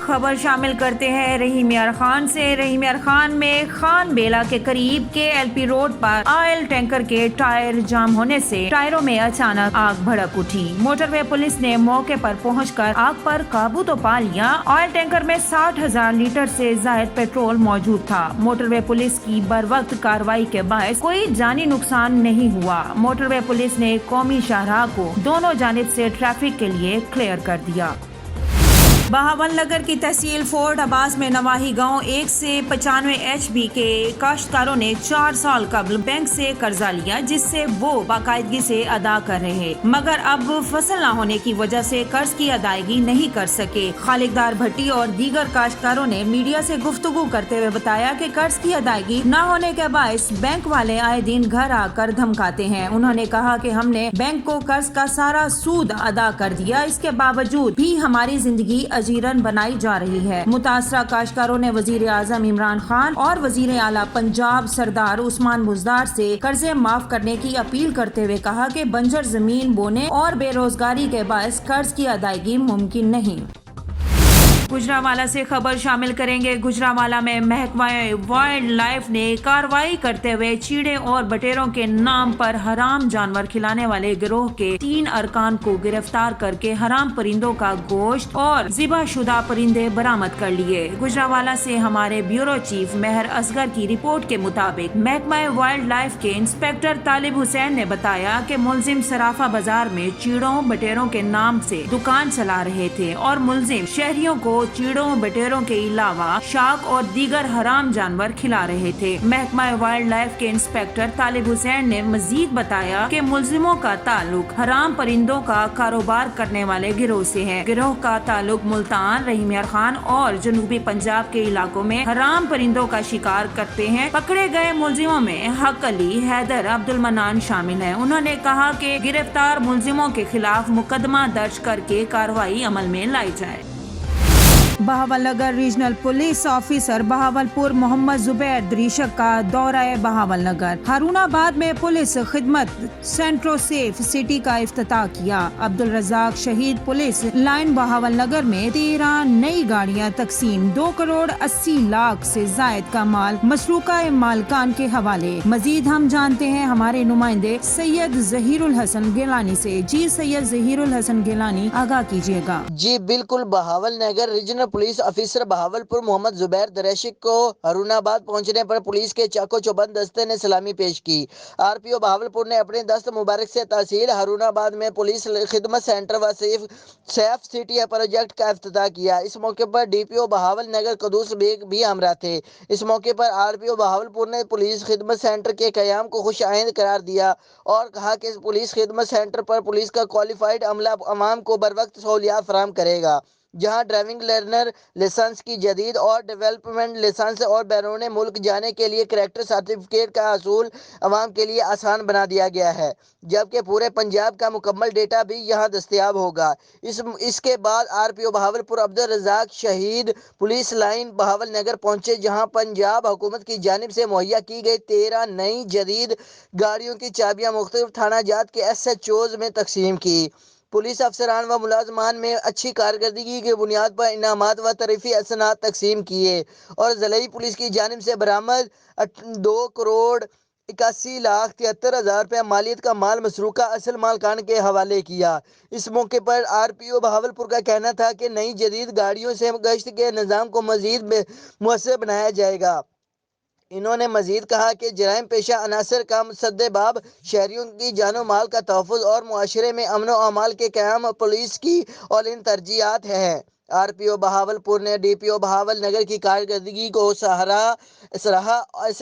خبر شامل کرتے ہیں رحیم یار خان سے۔ رحیم یار خان میں خان بیلا کے قریب KLP روڈ پر آئل ٹینکر کے ٹائر جام ہونے سے ٹائروں میں اچانک آگ بھڑک اٹھی۔ موٹر وے پولیس نے موقع پر پہنچ کر آگ پر قابو تو پا لیا۔ آئل ٹینکر میں 60,000 لیٹر سے زائد پیٹرول موجود تھا۔ موٹر وے پولیس کی بروقت کارروائی کے باعث کوئی جانی نقصان نہیں ہوا۔ موٹر وے پولیس نے قومی شاہراہ کو دونوں جانب سے ٹریفک کے لیے کلیئر کر دیا۔ بہاول نگر کی تحصیل فورٹ عباس میں نواحی گاؤں 1 سے 95 HB کے کاشتکاروں نے 4 سال قبل بینک سے قرضہ لیا، جس سے وہ باقاعدگی سے ادا کر رہے ہیں، مگر اب فصل نہ ہونے کی وجہ سے قرض کی ادائیگی نہیں کر سکے۔ خالق دار بھٹی اور دیگر کاشتکاروں نے میڈیا سے گفتگو کرتے ہوئے بتایا کہ قرض کی ادائیگی نہ ہونے کے باعث بینک والے آئے دن گھر آ کر دھمکاتے ہیں۔ انہوں نے کہا کہ ہم نے بینک کو قرض کا سارا سود ادا کر دیا، اس کے باوجود بھی ہماری زندگی اجیرن بنائی جا رہی ہے۔ متاثرہ کاشتکاروں نے وزیر اعظم عمران خان اور وزیر اعلیٰ پنجاب سردار عثمان بزدار سے قرضے معاف کرنے کی اپیل کرتے ہوئے کہا کہ بنجر زمین بونے اور بے روزگاری کے باعث قرض کی ادائیگی ممکن نہیں۔ گجرانوالہ سے خبر شامل کریں گے۔ گجرانوالہ میں محکمہ وائلڈ لائف نے کارروائی کرتے ہوئے چیڑے اور بٹیروں کے نام پر حرام جانور کھلانے والے گروہ کے 3 ارکان کو گرفتار کر کے حرام پرندوں کا گوشت اور ذبح شدہ پرندے برآمد کر لیے۔ گجرانوالہ سے ہمارے بیورو چیف مہر اصغر کی رپورٹ کے مطابق محکمہ وائلڈ لائف کے انسپکٹر طالب حسین نے بتایا کہ ملزم صرافہ بازار میں چیڑوں بٹیروں کے نام سے دکان چلا رہے تھے اور ملزم شہریوں کو چیڑوں بٹیروں کے علاوہ شاک اور دیگر حرام جانور کھلا رہے تھے۔ محکمہ وائلڈ لائف کے انسپکٹر طالب حسین نے مزید بتایا کہ ملزموں کا تعلق حرام پرندوں کا کاروبار کرنے والے گروہ سے ہے۔ گروہ کا تعلق ملتان، رحیم یار خان اور جنوبی پنجاب کے علاقوں میں حرام پرندوں کا شکار کرتے ہیں۔ پکڑے گئے ملزموں میں حق علی، حیدر، عبد المنان شامل ہیں۔ انہوں نے کہا کہ گرفتار ملزموں کے خلاف مقدمہ درج کر کے کارروائی عمل میں لائی جائے۔ Bahawalnagar regional police officer Bahawalpur Muhammad Zubair Dreshak کا دورہ بہاول نگر۔ ہارون آباد میں پولیس خدمت سینٹرو سیف سٹی کا افتتاح کیا۔ عبدالرزاق شہید پولیس لائن بہاول نگر میں 13 نئی گاڑیاں تقسیم، 2 کروڑ 80 لاکھ سے زائد کا مال مسروقہ مالکان کے حوالے۔ مزید ہم جانتے ہیں ہمارے نمائندے سید ظہیر الحسن گیلانی سے۔ جی سید ظہیر الحسن گیلانی، آگاہ کیجیے گا۔ جی بالکل، Bahawalnagar regional police officer Bahawalpur Muhammad Zubair Dreshak کو ہارون آباد پہنچنے پر پولیس کے چاقو چوبند دستے نے سلامی پیش کی۔ RPO بہاولپور نے اپنے دست مبارک سے تحصیل ہارون آباد میں پولیس خدمت سینٹر و سیف سٹی پروجیکٹ کا افتتاح کیا۔ اس موقع پر DPO بہاول نگر قدوس بیگ بھی ہمراہ تھے۔ اس موقع پر RPO بہاولپور نے پولیس خدمت سینٹر کے قیام کو خوش آئند قرار دیا اور کہا کہ پولیس خدمت سینٹر پر پولیس کا کوالیفائڈ عملہ عوام کو بروقت سہولیات فراہم کرے گا، جہاں ڈرائیونگ لرنر لائسنس کی جدید اور ڈیولپمنٹ لائسنس اور بیرون ملک جانے کے لیے کریکٹر سرٹیفکیٹ کا حصول عوام کے لیے آسان بنا دیا گیا ہے، جبکہ پورے پنجاب کا مکمل ڈیٹا بھی یہاں دستیاب ہوگا۔ اس کے بعد RPO بہاولپور عبدالرزاق شہید پولیس لائن بہاول نگر پہنچے، جہاں پنجاب حکومت کی جانب سے مہیا کی گئی 13 نئی جدید گاڑیوں کی چابیاں مختلف تھانہ جات کے SHOs میں تقسیم کی۔ پولیس افسران و ملازمان میں اچھی کارکردگی کی بنیاد پر انعامات و ترفیعی اسناد تقسیم کیے اور ضلعی پولیس کی جانب سے برآمد 2 کروڑ 81 لاکھ 73 ہزار روپے مالیت کا مال مسروقہ اصل مالکان کے حوالے کیا۔ اس موقع پر RPO بہاولپور کا کہنا تھا کہ نئی جدید گاڑیوں سے گشت کے نظام کو مزید مؤثر بنایا جائے گا۔ انہوں نے مزید کہا کہ جرائم پیشہ عناصر کا سدباب شہریوں کی جان و مال کا تحفظ اور معاشرے میں امن و امان کے قیام پولیس کی اولین ترجیحات ہیں۔ RPO بہاولپور نے DPO بہاول نگر کی کارکردگی کو سراہا،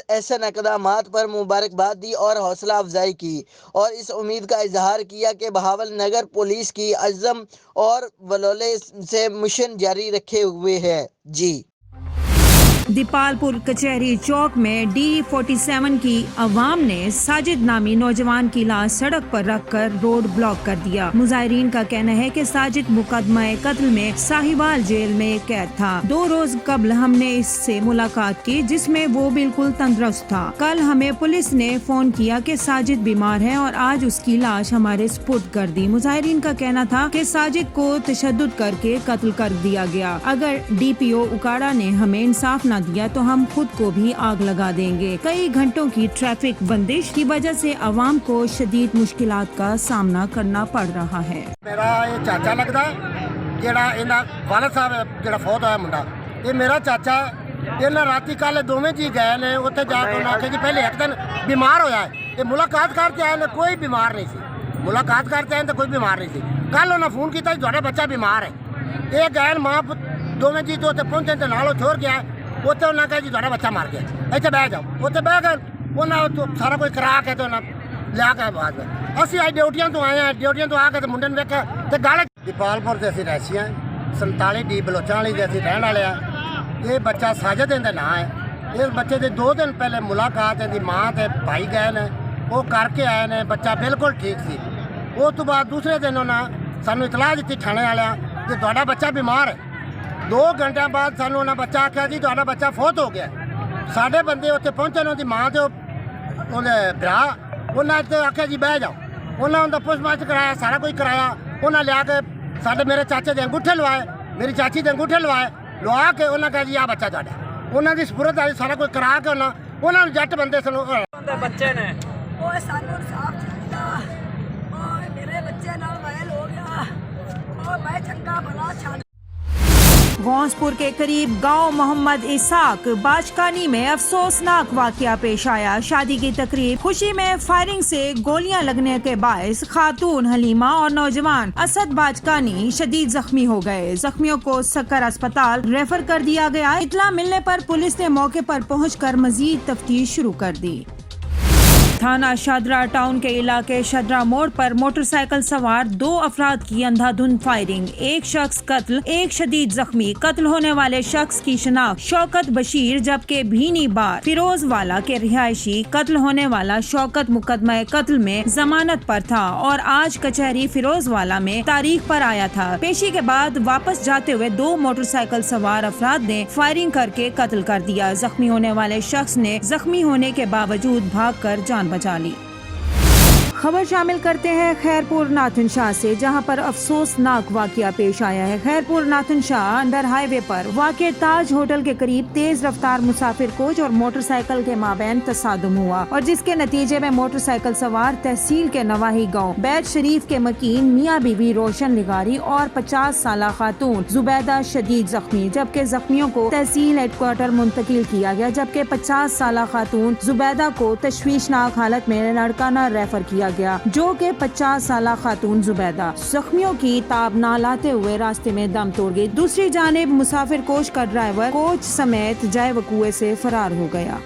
ایسے اقدامات پر مبارکباد دی اور حوصلہ افزائی کی اور اس امید کا اظہار کیا کہ بہاول نگر پولیس کی عزم اور ولولے سے مشن جاری رکھے ہوئے ہے۔ جی दीपालपुर कचहरी चौक में D47 की अवाम ने साजिद नामी नौजवान की लाश सड़क पर रखकर रोड ब्लॉक कर दिया। मुजाहिरीन का कहना है कि साजिद मुकदमा कत्ल में साहिवाल जेल में कैद था। 2 रोज कबल हमने इससे मुलाकात की जिसमें वो बिल्कुल तंदुरुस्त था। कल हमें पुलिस ने फोन किया कि साजिद बीमार है और आज उसकी लाश हमारे सुपुर्द कर दी। मुजाहिरीन का कहना था कि साजिद को तशद्दुद करके कत्ल कर दिया गया। अगर DPO उकाड़ा ने हमें इंसाफ न दिया तो हम खुद को भी आग लगा देंगे। कई घंटों की ट्रैफिक बंदिश की वजह से आवाम को शदीद मुश्किलात का सामना करना पड़ रहा है। मेरा ये चाचा लगता ਜਿਹੜਾ ਇਹਨਾਂ ਵਾਲਦ ਸਾਹਿਬ ਜਿਹੜਾ ਫੌਤ ਹੋਇਆ ਮੁੰਡਾ ਇਹ ਮੇਰਾ ਚਾਚਾ ਇਹਨਾਂ ਰਾਤੀ ਕੱਲ ਦੋਵੇਂ ਜੀ ਗਏ ਨੇ ਉੱਥੇ ਜਾ ਕੇ ਉਹਨਾਂ ਆਖਿਆ ਜੀ ਪਹਿਲੇ ਇੱਕ ਦਿਨ ਬਿਮਾਰ ਹੋਇਆ ਹੈ ਇਹ ਮੁਲਾਕਾਤ ਕਰਕੇ ਆਏ ਨੇ ਕੋਈ ਬਿਮਾਰ ਨਹੀਂ ਸੀ ਮੁਲਾਕਾਤ ਕਰਕੇ ਆਏ ਤਾਂ ਕੋਈ ਬਿਮਾਰ ਨਹੀਂ ਸੀ ਕੱਲ ਉਹਨਾਂ ਫੋਨ ਕੀਤਾ ਤੁਹਾਡਾ ਬੱਚਾ ਬਿਮਾਰ ਹੈ ਇਹ ਗਏ ਮਾਂ ਦੋਵੇਂ ਜੀ ਤੋਂ ਉੱਥੇ ਪਹੁੰਚਣ ਤੇ ਨਾਲ ਉਹ ਛੋੜ ਗਿਆ ਉੱਥੇ ਉਹਨਾਂ ਕਹੇ ਜੀ ਤੁਹਾਡਾ ਬੱਚਾ ਮਰ ਗਿਆ ਇੱਥੇ ਬਹਿ ਜਾਓ ਉੱਥੇ ਬਹਿ ਕੇ ਉਹਨਾਂ ਤੋਂ ਸਾਰਾ ਕੁਝ ਕਰਾ ਕੇ ਤੇ ਉਹਨਾਂ ਲਿਆ ਕੇ ਬਾਅਦ ਅਸੀਂ ਅੱਜ ਡਿਊਟੀਆਂ ਤੋਂ ਆਏ ਹਾਂ ਡਿਊਟੀਆਂ ਤੋਂ ਆ ਕੇ ਤੇ ਮੁੰਡੇ ਨੂੰ ਵੇਖਿਆ ਤੇ ਗੱਲ ਦੀਪਾਲਪੁਰ ਦੇ ਅਸੀਂ ਰਹਿਸੀ ਹਾਂ 47D ਬਲੋਚਾਂ ਵਾਲੀ ਦੇ ਅਸੀਂ ਰਹਿਣ ਵਾਲੇ ਆ ਇਹ ਬੱਚਾ ਸਾਜਦ ਇਹਦਾ ਨਾਂ ਹੈ ਇਸ ਬੱਚੇ ਦੇ 2 ਦਿਨ ਪਹਿਲੇ ਮੁਲਾਕਾਤ ਇਹਦੀ ਮਾਂ ਤੇ ਭਾਈ ਗਏ ਨੇ ਉਹ ਕਰਕੇ ਆਏ ਨੇ ਬੱਚਾ ਬਿਲਕੁਲ ਠੀਕ ਸੀ ਉਸ ਤੋਂ ਬਾਅਦ ਦੂਸਰੇ ਦਿਨ ਉਹਨਾਂ ਸਾਨੂੰ ਇਤਲਾਹ ਦਿੱਤੀ ਥਾਣੇ ਵਾਲਿਆਂ ਕਿ ਤੁਹਾਡਾ ਬੱਚਾ ਬਿਮਾਰ ਹੈ 2 ਘੰਟਿਆਂ ਬਾਅਦ ਸਾਨੂੰ ਉਹਨਾਂ ਬੱਚਾ ਆਖਿਆ ਜੀ ਤੁਹਾਡਾ ਬੱਚਾ ਫੌਤ ਹੋ ਗਿਆ ਸਾਡੇ ਬੰਦੇ ਉੱਥੇ ਪਹੁੰਚੇ ਨੇ ਉਹਦੀ ਮਾਂ ਤੇ ਉਹਦੇ ਭਰਾ ਉਹਨਾਂ ਤੇ ਆਖਿਆ ਜੀ ਬਹਿ ਜਾਓ ਉਹਨਾਂ ਉਹਦਾ ਪੋਸਟਮਾਰਟਮ ਕਰਾਇਆ ਸਾਰਾ ਕੁਝ ਕਰਾਇਆ ਉਹਨਾਂ ਲਿਆ ਕੇ ਸਾਡੇ ਮੇਰੇ ਚਾਚੇ ਦੇ ਅੰਗੂਠੇ ਲਵਾਏ ਮੇਰੀ ਚਾਚੀ ਦੇ ਅੰਗੂਠੇ ਲਵਾ ਕੇ ਉਹਨਾਂ ਕਹੇ ਜੀ ਆ ਬੱਚਾ ਤੁਹਾਡਾ ਉਹਨਾਂ ਦੀ ਸਪੁਰਦ ਆਈ ਸਾਰਾ ਕੁਝ ਕਰਾ ਕੇ ਉਹਨਾਂ ਨੂੰ ਜੱਟ ਬੰਦੇ ਸਾਨੂੰ ਬੱਚੇ ਨੇ ਓਏ ਸਾਨੂੰ ਸਾਫ ਚਾਹੀਦਾ ਓਏ ਮੇਰੇ ਬੱਚੇ ਨਾਲ ਵਾਇਲ ਹੋ ਗਿਆ ਓਏ ਮੈਂ ਚੰਗਾ ਭਲਾ ਛੱਡ गौसपुर के करीब गांव मोहम्मद इसाक बाजकानी में अफसोसनाक वाकया पेश आया। शादी की तकरीब खुशी में फायरिंग से गोलियां लगने के बायस खातून हलीमा और नौजवान असद बाजकानी शदीद जख्मी हो गए। जख्मियों को सक्कर अस्पताल रेफर कर दिया गया। इत्तला मिलने पर पुलिस ने मौके पर पहुंचकर मजीद तफ्तीश शुरू कर दी। थाना शादरा टाउन के इलाके शादरा मोड़ पर मोटरसाइकिल सवार 2 अफराद की अंधाधुंध फायरिंग, एक शख्स कत्ल, एक शदीद जख्मी। कत्ल होने वाले शख्स की शिनाख्त शौकत बशीर जबकि भीनी बार फिरोज वाला के रिहायशी। कत्ल होने वाला शौकत मुकदमा कत्ल में जमानत पर था और आज कचहरी फिरोज वाला में तारीख पर आया था। पेशी के बाद वापस जाते हुए 2 मोटरसाइकिल सवार अफराद ने फायरिंग करके कत्ल कर दिया। जख्मी होने वाले शख्स ने जख्मी होने के बावजूद भागकर जान बचा ली। खबर शामिल करते हैं खैरपुर नाथन शाह से, जहां पर अफसोसनाक वाकया पेश आया है। Khairpur Nathan Shah under highway पर वाक़े ताज होटल के करीब तेज रफ्तार मुसाफिर कोच और मोटरसाइकिल के माबैन तसादुम हुआ और जिसके नतीजे में मोटरसाइकिल सवार तहसील के नवाही गांव बैत शरीफ के मकीन मियाँ बीवी रोशन लिगारी और 50 साल खातून जुबैदा शदीद जख्मी, जबकि जख्मियों को तहसील हेडक्वार्टर मुंतकिल किया गया। जबकि 50 साल खातून जुबैदा को तशवीशनाक हालत में ननकाना रेफर किया गया, जो कि 50 साल खातून जुबैदा जख्मियों की ताब ना लाते हुए रास्ते में दम तोड़ गई। दूसरी जानिब मुसाफिर कोच का ड्राइवर कोच समेत जाए वकुए से फरार हो गया।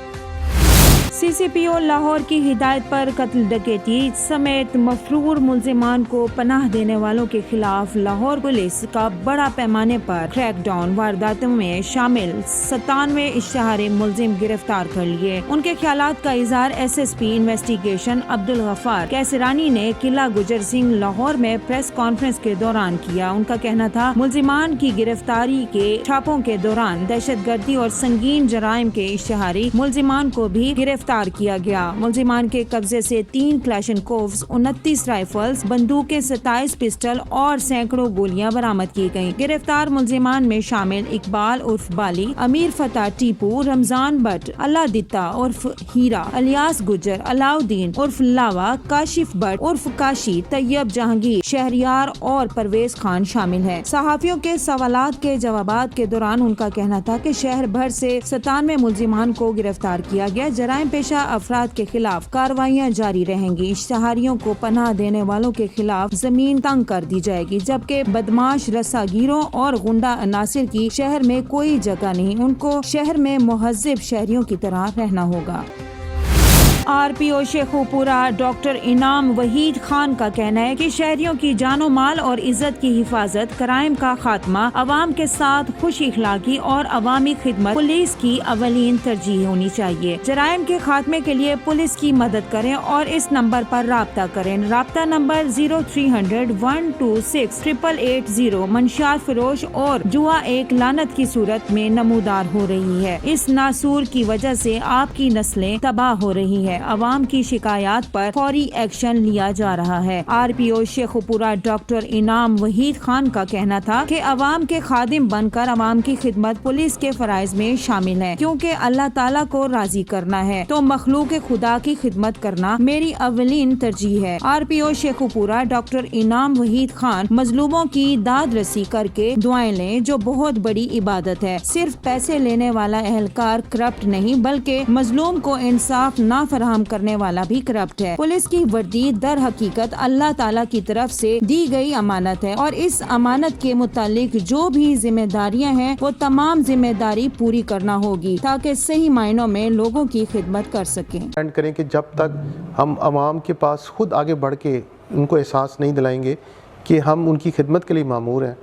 CCPO लाहौर की हिदायत पर कत्ल डकैती समेत मफरूर मुल्जिमान को पनाह देने वालों के खिलाफ लाहौर पुलिस का बड़ा पैमाने पर क्रैकडाउन। वारदातों में शामिल 97 इश्तिहारी मुल्जिम गिरफ्तार कर लिए। उनके ख्यालात का इजहार SSP इन्वेस्टिगेशन अब्दुल गफ्फार कैसरानी ने किला गुजर सिंह लाहौर में प्रेस कॉन्फ्रेंस के दौरान किया। उनका कहना था मुल्जिमान की गिरफ्तारी के छापों के दौरान दहशतगर्दी और संगीन जराइम के इश्तिहारी मुल्जिमान को भी गिरफ्तार किया गया। मुल्जिमान के कब्जे से 3 क्लैशनकोव्स, 29 राइफल्स, बंदूकें, 27 पिस्टल और सैकड़ों गोलियां बरामद की गयी। गिरफ्तार मुल्जिमान में शामिल इकबाल उर्फ बाली, अमीर फता टीपू, रमजान भट्ट, अल्लाह दित्ता उर्फ हीरा, अलियास गुजर, अलाउद्दीन उर्फ लावा, काशिफ भट्ट उर्फ काशी, तैयब जहांगीर, शहरियार और परवेज खान शामिल है। सहाफियों के सवालात के जवाबात के दौरान उनका कहना था कि शहर भर से 97 मुल्जिमान को गिरफ्तार किया गया। जराइम पेशा अफराद के खिलाफ कार्रवाइयां जारी रहेंगी। इश्तिहारियों को पनाह देने वालों के खिलाफ जमीन तंग कर दी जाएगी, जबकि बदमाश रस्सागीरों और गुंडा अनासिर की शहर में कोई जगह नहीं। उनको शहर में मुहज्जिब शहरियों की तरह रहना होगा। RPO शेखुपुरा डॉक्टर इनाम वहीद खान का कहना है कि शहरियों की जानो माल और इज्जत की हिफाजत, क्राइम का खात्मा, अवाम के साथ खुश इखलाकी और अवामी खिदमत पुलिस की अवलीन तरजीह होनी चाहिए। जराइम के खात्मे के लिए पुलिस की मदद करें और इस नंबर पर राब्ता करें। राब्ता नंबर 0300 126 8880 मंशियात फरोश और जुआ एक लानत की सूरत में नमूदार हो रही है। इस नासूर की वजह से आपकी नस्लें तबाह हो रही है। अवाम की शिकायत पर फौरी एक्शन लिया जा रहा है। RPO शेखुपुरा डॉक्टर इनाम वहीद खान का कहना था कि अवाम के खादिम बनकर अवाम की खिदमत पुलिस के फराइज में शामिल है, क्योंकि अल्लाह ताला को राजी करना है तो मखलूक खुदा की खिदमत करना मेरी अवलीन तरजीह है। RPO शेखुपुरा डॉक्टर इनाम वहीद खान मजलूमों की दाद रसी करके दुआएं लें, जो बहुत बड़ी इबादत है। सिर्फ पैसे लेने वाला एहलकार करप्ट नहीं, बल्कि मजलूम को इंसाफ ना फराहम करने वाला भी करप्ट है। पुलिस की वर्दी दर हकीकत अल्लाह ताला की तरफ से दी गई अमानत है और इस अमानत के मुतालिक जो भी जिम्मेदारियां हैं वो तमाम जिम्मेदारी पूरी करना होगी ताकि सही मायनों में लोगों की खिदमत कर सकें। करें कि जब तक हम आवाम के पास खुद आगे बढ़ के उनको एहसास नहीं दिलाएंगे कि हम उनकी खिदमत के लिए मामूर हैं,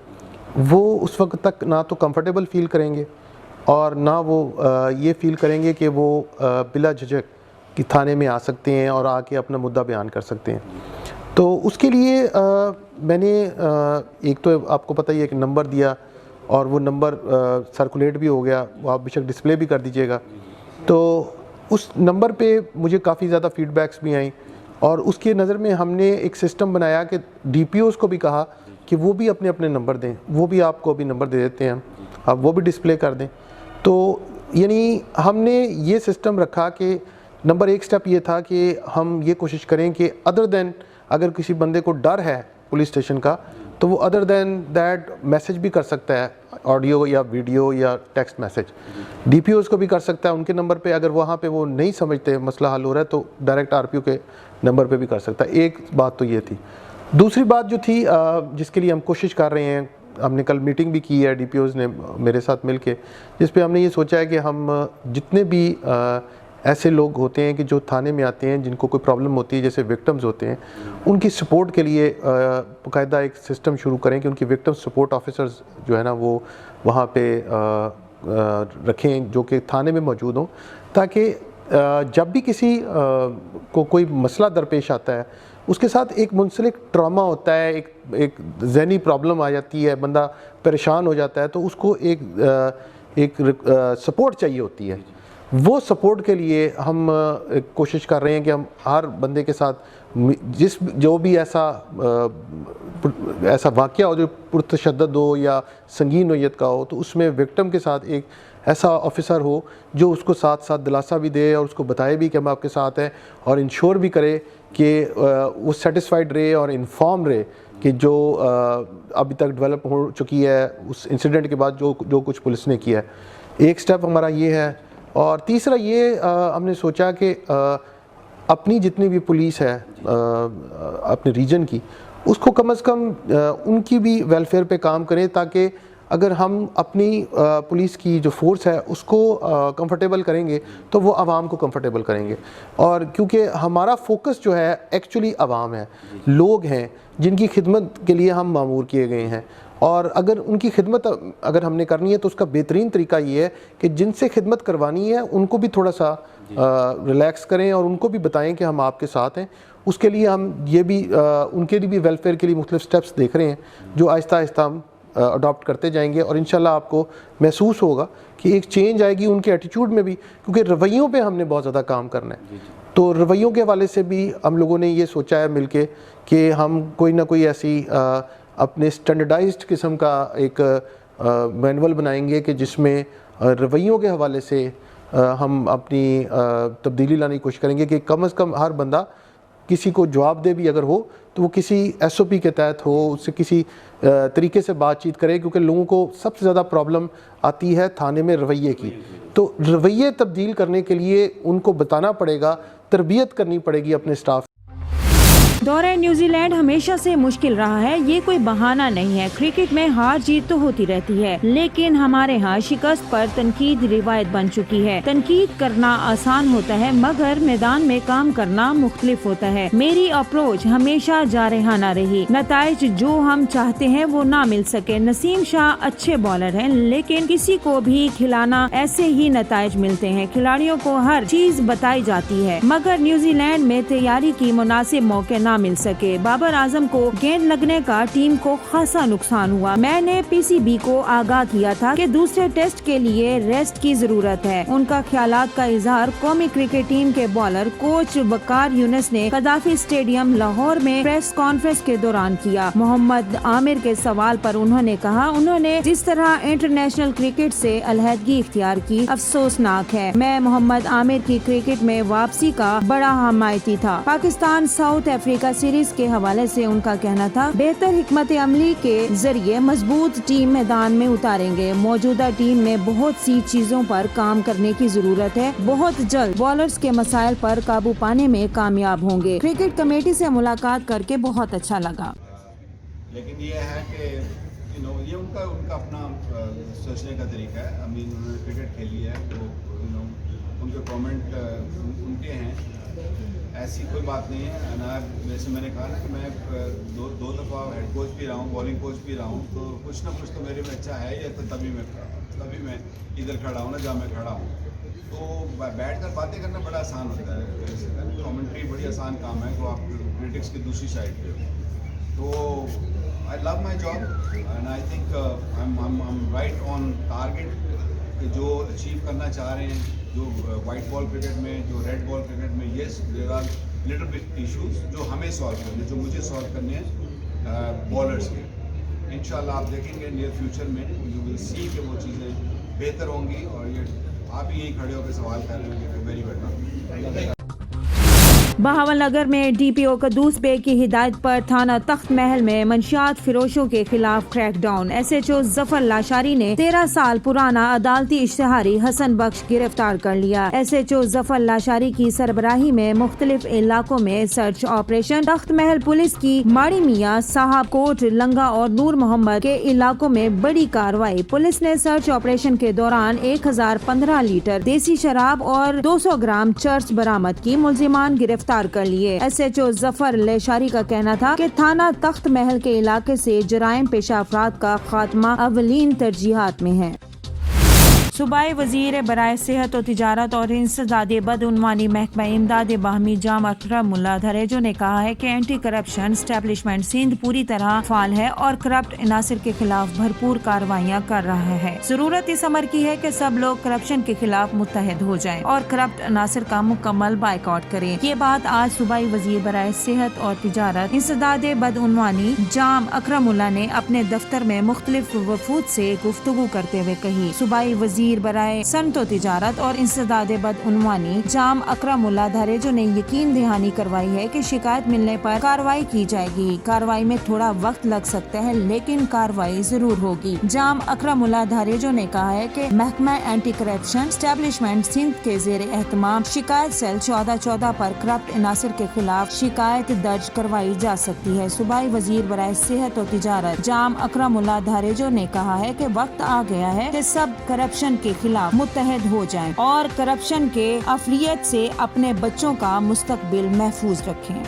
वो उस वक्त तक ना तो कंफर्टेबल फील करेंगे और ना वो ये फ़ील करेंगे कि वो बिला झिझक कि थाने में आ सकते हैं और आके अपना मुद्दा बयान कर सकते हैं। तो उसके लिए मैंने एक तो आपको पता ही है कि नंबर दिया और वो नंबर सर्कुलेट भी हो गया, वो आप बेशक डिस्प्ले भी कर दीजिएगा। तो उस नंबर पे मुझे काफ़ी ज़्यादा फीडबैक्स भी आई और उसके नज़र में हमने एक सिस्टम बनाया कि DPOs को भी कहा कि वो भी अपने अपने नंबर दें, वो भी आपको अभी नंबर दे देते हैं, आप वो भी डिस्प्ले कर दें। तो यानी हमने ये सिस्टम रखा कि नंबर एक स्टेप ये था कि हम ये कोशिश करें कि अदर देन अगर किसी बंदे को डर है पुलिस स्टेशन का, तो वो अदर देन दैट मैसेज भी कर सकता है, ऑडियो या वीडियो या टेक्स्ट मैसेज। DPOs को भी कर सकता है उनके नंबर पे, अगर वहाँ पे वो नहीं समझते मसला हल हो रहा है तो डायरेक्ट RPO के नंबर पे भी कर सकता है। एक बात तो ये थी। दूसरी बात जो थी जिसके लिए हम कोशिश कर रहे हैं, हमने कल मीटिंग भी की है DPOs ने मेरे साथ मिल के, जिस पे हमने ये सोचा है कि हम जितने भी ऐसे लोग होते हैं कि जो थाने में आते हैं जिनको कोई प्रॉब्लम होती है, जैसे विक्टिम्स होते हैं, उनकी सपोर्ट के लिए बाकायदा एक सिस्टम शुरू करें कि उनकी विक्टिम सपोर्ट ऑफिसर्स जो है ना वो वहाँ पे रखें जो कि थाने में मौजूद हों, ताकि जब भी किसी को कोई मसला दरपेश आता है उसके साथ एक मुंसलिक ट्रॉमा होता है, एक ज़हनी प्रॉब्लम आ जाती है, बंदा परेशान हो जाता है, तो उसको एक सपोर्ट चाहिए होती है। वो सपोर्ट के लिए हम कोशिश कर रहे हैं कि हम हर बंदे के साथ जो भी ऐसा वाक़या हो जो पुरतशद्दद हो या संगीन नोयत का हो, तो उसमें विक्टिम के साथ एक ऐसा ऑफिसर हो जो उसको साथ साथ दिलासा भी दे और उसको बताए भी कि हम आपके साथ हैं, और इंश्योर भी करे कि वो सेटिस्फाइड रहे और इन्फॉर्म रहे कि जो अभी तक डेवलप हो चुकी है उस इंसिडेंट के बाद जो कुछ पुलिस ने किया है। एक स्टेप हमारा ये है। और तीसरा ये हमने सोचा कि अपनी जितनी भी पुलिस है अपने रीजन की, उसको कम से कम उनकी भी वेलफेयर पे काम करें, ताकि अगर हम अपनी पुलिस की जो फोर्स है उसको कंफर्टेबल करेंगे तो वो आवाम को कंफर्टेबल करेंगे। और क्योंकि हमारा फोकस जो है एक्चुअली आवाम है, लोग हैं जिनकी खिदमत के लिए हम मामूर किए गए हैं, और अगर उनकी खिदमत अगर हमने करनी है तो उसका बेहतरीन तरीका ये है कि जिनसे खिदमत करवानी है उनको भी थोड़ा सा रिलैक्स करें और उनको भी बताएं कि हम आपके साथ हैं। उसके लिए हम ये भी उनके लिए भी वेलफेयर के लिए मुख्तलिफ स्टेप्स देख रहे हैं जो आहिस्ता आहिस्ता हम अडॉप्ट करते जाएंगे, और इंशाल्लाह आपको महसूस होगा कि एक चेंज आएगी उनके एटीट्यूड में भी, क्योंकि रवैयों पे हमने बहुत ज़्यादा काम करना है। तो रवैयों के हवाले से भी हम लोगों ने ये सोचा है मिलके कि हम कोई ना कोई ऐसी अपने स्टैंडर्डाइज्ड किस्म का एक मैनुअल बनाएंगे कि जिसमें रवैयों के हवाले से हम अपनी तब्दीली लाने की कोशिश करेंगे कि कम से कम हर बंदा किसी को जवाब दे भी अगर हो तो वो किसी SOP के तहत हो, उससे किसी तरीके से बातचीत करे, क्योंकि लोगों को सबसे ज़्यादा प्रॉब्लम आती है थाने में रवैये की। तो रवैये तब्दील करने के लिए उनको बताना पड़ेगा, तरबियत करनी पड़ेगी अपने स्टाफ। दौरे न्यूजीलैंड हमेशा से मुश्किल रहा है, ये कोई बहाना नहीं है। क्रिकेट में हार जीत तो होती रहती है, लेकिन हमारे यहाँ शिकस्त पर तनकीद रिवायत बन चुकी है। तनकीद करना आसान होता है, मगर मैदान में काम करना मुख्तलिफ होता है। मेरी अप्रोच हमेशा जारहाना रही। नताइज जो हम चाहते हैं वो ना मिल सके। नसीम शाह अच्छे बॉलर हैं, लेकिन किसी को भी खिलाना ऐसे ही नताइज मिलते हैं। खिलाड़ियों को हर चीज बताई जाती है, मगर न्यूजीलैंड में तैयारी की मुनासिब मौके ना मिल सके। बाबर आजम को गेंद लगने का टीम को खासा नुकसान हुआ। मैंने पीसीबी को आगाह किया था कि दूसरे टेस्ट के लिए रेस्ट की जरूरत है। उनका ख्यालात का इजहार कौमी क्रिकेट टीम के बॉलर कोच वकार यूनुस ने कदाफी स्टेडियम लाहौर में प्रेस कॉन्फ्रेंस के दौरान किया। मोहम्मद आमिर के सवाल पर उन्होंने कहा, उन्होंने जिस तरह इंटरनेशनल क्रिकेट से अलहदगी इख्तियार की, अफसोसनाक है। मैं मोहम्मद आमिर की क्रिकेट में वापसी का बड़ा हमायती था। पाकिस्तान साउथ अफ्रीका सीरीज के हवाले से उनका कहना था, बेहतर हिकमत अमली के जरिए मजबूत टीम मैदान में उतारेंगे। मौजूदा टीम में बहुत सी चीजों पर काम करने की जरूरत है। बहुत जल्द बॉलर्स के मसाइल पर काबू पाने में कामयाब होंगे। क्रिकेट कमेटी से मुलाकात करके बहुत अच्छा लगा। लेकिन ये है कि ये उनका अपना सोचने का तरीका है। I mean, उन्होंने क्रिकेट खेली है तो उनके कमेंट उनके हैं, ऐसी कोई बात नहीं है ना। जैसे मैंने कहा ना कि मैं दो दफ़ा हेड कोच भी रहा हूँ, बॉलिंग कोच भी रहा हूँ, तो कुछ ना कुछ तो मेरे में अच्छा है या तो तभी मैं इधर खड़ा हूँ ना जहाँ मैं खड़ा हूँ। तो बैठ कर बातें करना बड़ा आसान होता है, कमेंट्री बड़ी आसान काम है। तो आप क्रिटिक्स की दूसरी साइड पे हो, तो I love my job and I think I am right on target कि जो अचीव करना चाह रहे हैं, जो वाइट बॉल क्रिकेट में, जो रेड बॉल क्रिकेट में, yes there are little bit issues जो हमें सॉल्व करने, जो मुझे सॉल्व करने हैं बॉलर्स के। इंशाल्लाह आप देखेंगे नियर फ्यूचर में यू विल सी कि वो चीज़ें बेहतर होंगी। और ये आप ही यहीं खड़े होकर सवाल कर रहे होंगे, वेरी बेटर। बहावलनगर में डीपीओ कदूस बे की हिदायत पर थाना तख्त महल में मंशियात फिरोशों के खिलाफ क्रैकडाउन। एसएचओ जफर लाशारी ने 13 साल पुराना अदालती इश्तिहारी हसन बख्श गिरफ्तार कर लिया। एसएचओ जफर लाशारी की सरबराही में मुख्तलिफ इलाकों में सर्च ऑपरेशन। तख्त महल पुलिस की माड़ी मियाँ साहब कोट लंगा और नूर मोहम्मद के इलाकों में बड़ी कार्रवाई। पुलिस ने सर्च ऑपरेशन के दौरान 1015 लीटर देसी शराब और 200 ग्राम चर्च बरामद की। मुलजिमान गिरफ्तार कर लिए। एसएचओ जफर लेशारी का कहना था कि थाना तख्त महल के इलाके से जराइम पेशा अफराद का खात्मा अवलीन तरजीहात में है। सूबाई वजीर बराए सेहत और तिजारत और इंसदाद बदउनवानी महकमा इमदाद बाहमी जाम अकरमुल्लाह धरेजो ने कहा है कि एंटी करप्शन स्टैब्लिशमेंट सिंध पूरी तरह फाल है और करप्ट इनासिर के खिलाफ भरपूर कार्रवाइयाँ कर रहा है। जरूरत इस अमर की है कि सब लोग करप्शन के खिलाफ मुत्तहद हो जाएं और करप्ट इनासिर का मुकम्मल बाइकआउट करें। ये बात आज सूबाई वजीर बराए सेहत और तिजारत इंसदाद बदउनवानी जाम अकरमुल्लाह ने अपने दफ्तर में मुख्तलिफ वफूद से गुफ्तगू करते हुए कही। सूबाई वजीर बराए सनत और तिजारत और इंसदाद बदउनवानी जाम अकरमुल्लाह धरेजो ने यकीन दहानी करवाई है कि शिकायत मिलने पर कार्रवाई की जाएगी। कार्रवाई में थोड़ा वक्त लग सकता है, लेकिन कार्रवाई जरूर होगी। जाम अकरमुल्लाह धरेजो ने कहा है कि महकमा एंटी करप्शन स्टैब्लिशमेंट सिंध के जेर एहतमाम शिकायत सेल 1414 पर करप्ट इनासिर के खिलाफ शिकायत दर्ज करवाई जा सकती है। सूबाई वजीर बराए सेहत और तिजारत जाम अकरमुल्लाह धरेजो ने कहा है कि वक्त आ गया है कि सब करप्शन के खिलाफ मुत्तहद हो जाएं और करप्शन के अफलियत से अपने बच्चों का मुस्तकबिल महफूज रखें।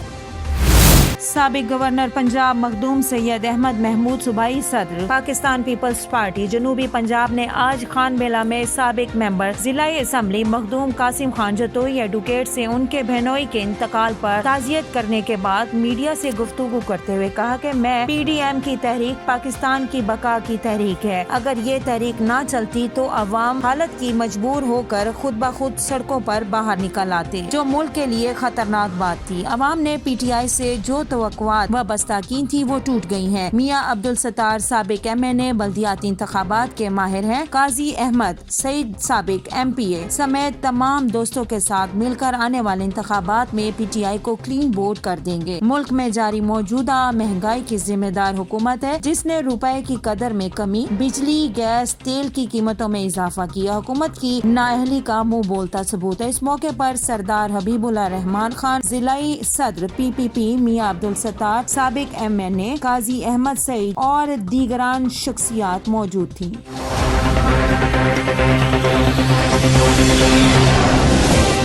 साबिक गवर्नर पंजाब मखदूम सैयद अहमद महमूद सूबाई सदर पाकिस्तान पीपल्स पार्टी जनूबी पंजाब ने आज खान बेला में साबिक मेंबर जिला असम्बली मखदूम कासिम खान जतोई एडवोकेट से उनके बहनोई के इंतकाल पर ताज़ियत करने के बाद मीडिया से गुफ्तगू करते हुए कहा कि मैं PDM की तहरीक पाकिस्तान की बका की तहरीक है। अगर ये तहरीक ना चलती तो अवाम हालत की मजबूर होकर खुद ब खुद सड़कों पर बाहर निकल आते, जो मुल्क के लिए खतरनाक बात थी। अवाम ने PTI से जो तवक्कुआत व बस्ताकीन थी वो टूट गई हैं। मियां अब्दुल सत्तार साबिक MNA बल्दियाती इंतखाबात के माहिर हैं। काजी अहमद सईद साबिक MPA समेत तमाम दोस्तों के साथ मिलकर आने वाले इंतखाबात में PTI को क्लीन बोर्ड कर देंगे। मुल्क में जारी मौजूदा महंगाई की जिम्मेदार हुकूमत है जिसने रुपए की कदर में कमी, बिजली, गैस, तेल की कीमतों में इजाफा किया। हुकूमत की नाअहली का मुंह बोलता सबूत है। इस मौके पर सरदार हबीबुल्लाह रहमान खान जिलाई सदर PPP मियां عبدالستار، سابق MNA قاضی احمد سعید اور دیگران شخصیات موجود تھیں۔